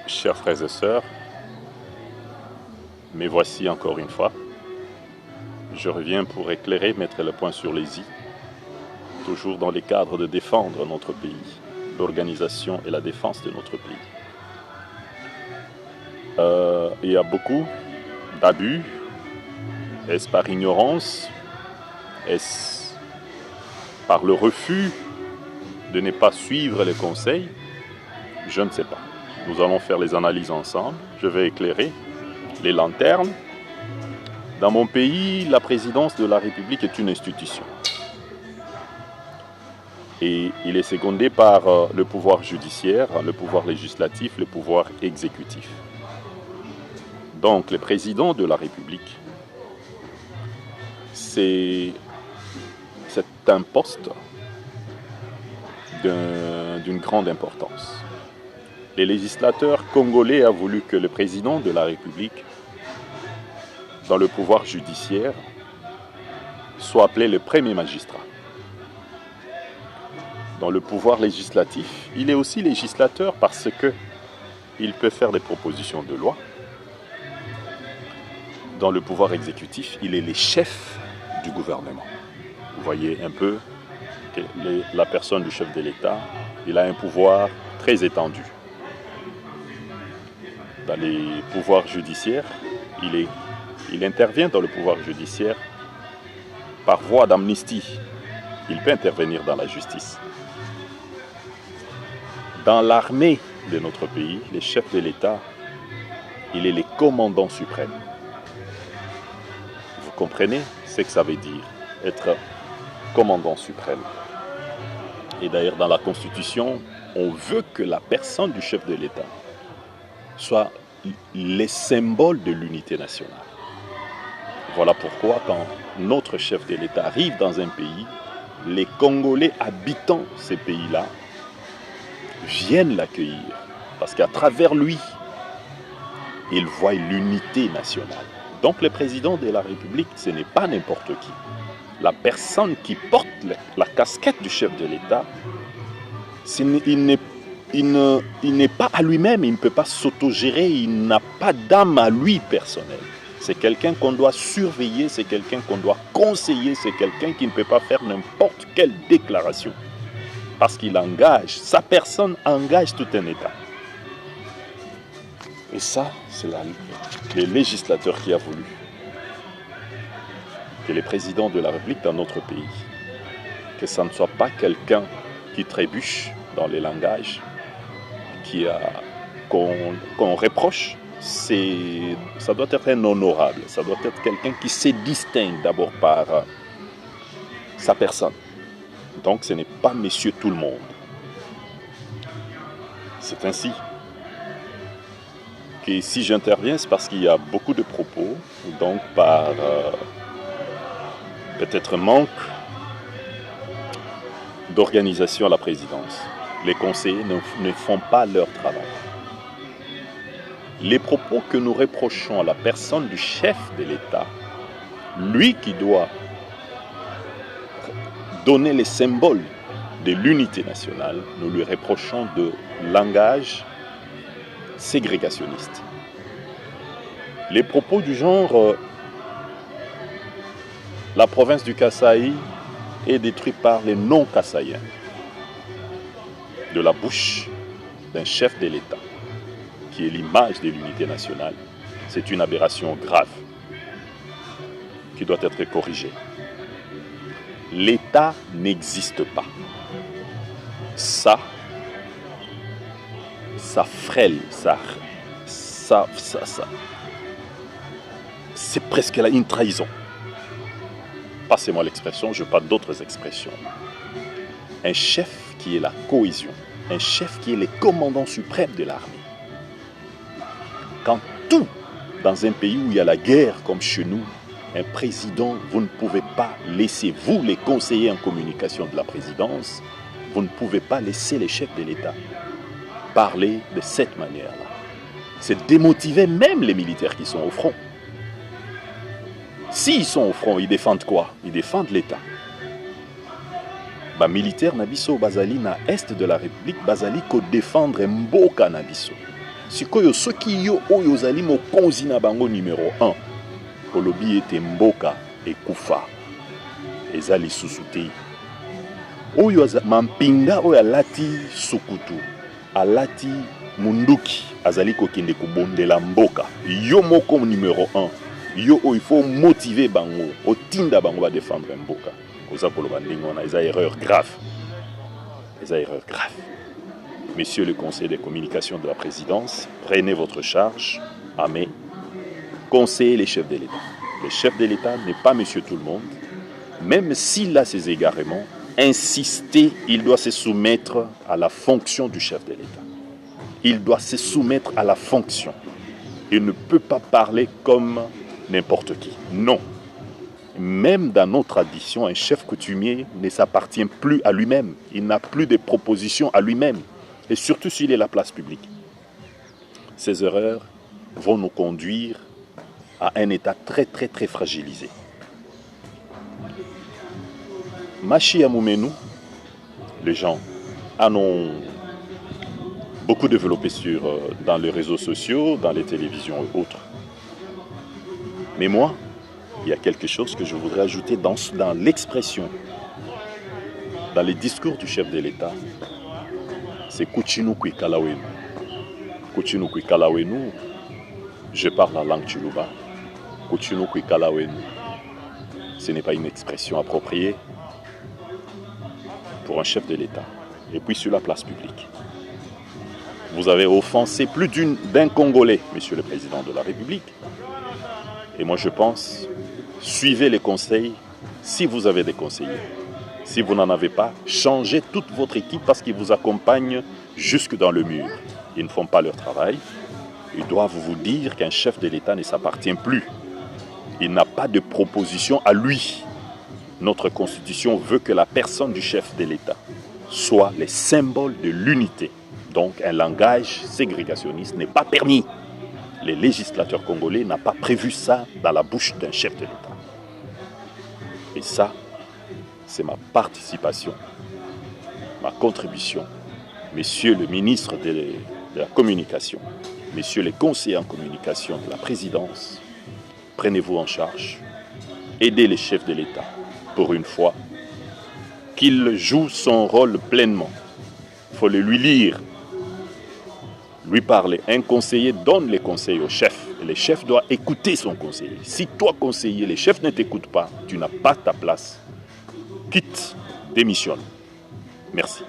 Chers frères et sœurs, me voici encore une fois. Je reviens pour éclairer, mettre le point sur les i, toujours dans les cadres de défendre notre pays, l'organisation et la défense de notre pays. Il y a beaucoup d'abus. Est-ce par ignorance? Est-ce par le refus de ne pas suivre les conseils? Je ne sais pas. Nous allons faire les analyses ensemble. Je vais éclairer les lanternes. Dans mon pays, la présidence de la République est une institution. Et il est secondé par le pouvoir judiciaire, le pouvoir législatif, le pouvoir exécutif. Donc, le président de la République, c'est un poste d'une grande importance. Les législateurs congolais ont voulu que le président de la République, dans le pouvoir judiciaire, soit appelé le premier magistrat. Dans le pouvoir législatif, il est aussi législateur parce qu'il peut faire des propositions de loi. Dans le pouvoir exécutif, il est le chef du gouvernement. Vous voyez un peu que la personne du chef de l'État, il a un pouvoir très étendu. Dans les pouvoirs judiciaires, il intervient dans le pouvoir judiciaire par voie d'amnistie. Il peut intervenir dans la justice. Dans l'armée de notre pays, le chef de l'État, il est le commandant suprême. Vous comprenez ce que ça veut dire, être commandant suprême. Et d'ailleurs, dans la Constitution, on veut que la personne du chef de l'État soit les symboles de l'unité nationale. Voilà pourquoi quand notre chef de l'État arrive dans un pays, les Congolais habitant ces pays-là viennent l'accueillir. Parce qu'à travers lui, ils voient l'unité nationale. Donc le président de la République, ce n'est pas n'importe qui. La personne qui porte la casquette du chef de l'État, il n'est pas à lui-même, il ne peut pas s'autogérer, il n'a pas d'âme à lui personnelle. C'est quelqu'un qu'on doit surveiller, c'est quelqu'un qu'on doit conseiller, c'est quelqu'un qui ne peut pas faire n'importe quelle déclaration. Parce qu'il engage, sa personne engage tout un État. Et ça, c'est le législateur qui a voulu que les présidents de la République dans notre pays, que ça ne soit pas quelqu'un qui trébuche dans les langages, qu'on reproche, ça doit être un honorable, ça doit être quelqu'un qui se distingue d'abord par sa personne. Donc ce n'est pas monsieur tout le monde. C'est ainsi que si j'interviens, c'est parce qu'il y a beaucoup de propos, donc par peut-être manque d'organisation à la présidence. Les conseillers ne font pas leur travail. Les propos que nous reprochons à la personne du chef de l'État, lui qui doit donner les symboles de l'unité nationale, nous lui reprochons de langage ségrégationniste. Les propos du genre la province du Kasaï est détruite par les non-Kasaïens, de la bouche d'un chef de l'État, qui est l'image de l'unité nationale, c'est une aberration grave qui doit être corrigée. L'État n'existe pas. Ça frêle, c'est presque là une trahison. Passez-moi l'expression, je n'ai pas d'autres expressions. Un chef qui est la cohésion, un chef qui est le commandant suprême de l'armée. Quand tout, dans un pays où il y a la guerre comme chez nous, un président, vous ne pouvez pas laisser, vous les conseillers en communication de la présidence, vous ne pouvez pas laisser les chefs de l'État parler de cette manière-là. C'est démotiver même les militaires qui sont au front. S'ils sont au front, ils défendent quoi? Ils défendent l'État. Militaire na biso bazali na est de la République bazali ko défendre mboka na biso. sikoyo soki yo oyo ozali mokonzi na bango numéro 1 olobi ete mboka ekufa eza lisusu te oyo mampinga oyo alati sukutu alati munduki azali kokende kobondela mboka yo moko numéro 1 yo oyo il faut motiver bango otinda bango ba défendre mboka oza koloba ndenge wana eza erreur grave. Messieurs le Conseil des communications de la présidence, prenez votre charge à mes conseillers les chefs de l'État. Le chef de l'État n'est pas monsieur tout le monde. Même s'il a ses égarements, insister, il doit se soumettre à la fonction du chef de l'État. Il doit se soumettre à la fonction. Il ne peut pas parler comme n'importe qui. Non. Même dans nos traditions, un chef coutumier ne s'appartient plus à lui-même. Il n'a plus de propositions à lui-même. Et surtout s'il est la place publique. Ces erreurs vont nous conduire à un état très très très fragilisé. Machi Amoumenou, les gens en ont beaucoup développé dans les réseaux sociaux, dans les télévisions et autres. Mais moi, il y a quelque chose que je voudrais ajouter dans l'expression, dans les discours du chef de l'État. C'est Kuchinu Kwikalawenu. Kuchinu Kwikalawenu, je parle la langue Tchoulouba. Kuchinu Kwikalawenu, ce n'est pas une expression appropriée pour un chef de l'État. Et puis sur la place publique. Vous avez offensé plus d'un Congolais, Monsieur le Président de la République. Et moi je pense, suivez les conseils si vous avez des conseillers. Si vous n'en avez pas, changez toute votre équipe parce qu'ils vous accompagnent jusque dans le mur. Ils ne font pas leur travail. Ils doivent vous dire qu'un chef de l'État ne s'appartient plus. Il n'a pas de proposition à lui. Notre Constitution veut que la personne du chef de l'État soit le symbole de l'unité. Donc un langage ségrégationniste n'est pas permis. Les législateurs congolais n'ont pas prévu ça dans la bouche d'un chef de l'État. Et ça, c'est ma participation, ma contribution. Messieurs le ministre de la Communication, messieurs les conseillers en communication de la présidence, prenez-vous en charge, aidez les chefs de l'État, pour une fois, qu'il joue son rôle pleinement. Il faut le lui lire, lui parler. Un conseiller donne les conseils au chef, et le chef doit écouter son conseiller. Si toi, conseiller, les chefs ne t'écoutent pas, tu n'as pas ta place. Quitte, démissionne. Merci.